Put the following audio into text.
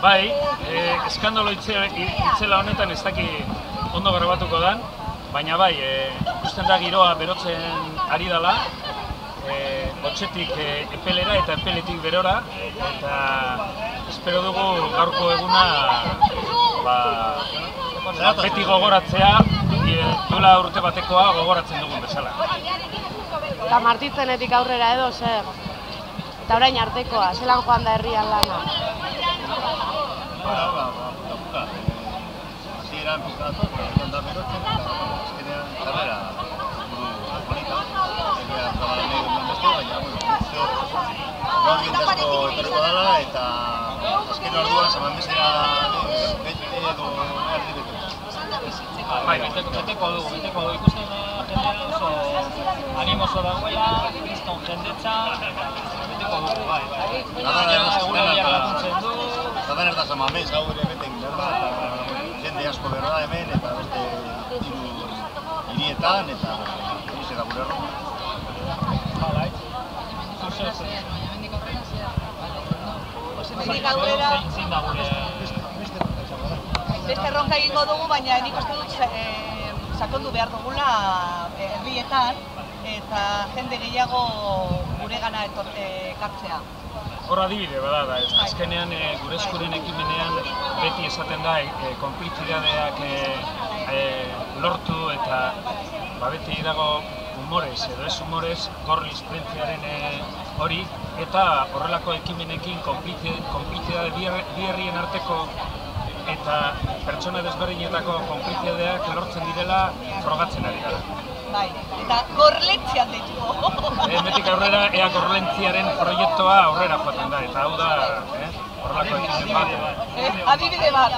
Bai, eskandalo itzela honetan ez daki ondo grabatuko dan, baina bai, ikusten da giroa berotzen ari dela, hotzetik epelera eta epeletik berora, eta espero dugu gaurko eguna beti gogoratzea, duela urte batekoa gogoratzen dugun bezala. Eta Martitzenetik aurrera edo zer? Eta orain artekoa, zelan joan da herrian lana? Hasieran pizkatu, joan da berotzen, eta azkenean karrera bonita. Egia zabalane egun beste, baina, gaur gintzazko etorriko dela, eta azken orduan zaman bezera bete edo erdi bete. Bai, beteko dugu, ikusten jendean oso animoso dagoela, kriston jendetza, beteko dugu, bai. Egunariak laguntzen du. Zaten ez da zaman bez, hau ere beten berda, eta jende asko berda hemen, eta beste hirietan, eta ez da gure erronka. Bai, Hemendik aurrera beste erronka egingo dugu, baina nik uste dut sakondu behar dugula herrietan eta jende gehiago guregana ekartzea. Hor adibide bada da, azkenean gure eskuren ekimenean beti esaten da konplizidadeak lortu eta beti dago humorez edo ez humorez gorliz prentziaren hori eta horrelako ekimenekin konplizidade bi herrien arteko eta pertsona desberdinetako konplizidadeak lortzen direla frogatzen ari gara. Bai, eta gorlentzian ditugu. Hemendik aurrera ea gorlentziaren proiektua aurrera joaten da, eta hau da horrelako ekimen bat. Adibide bat.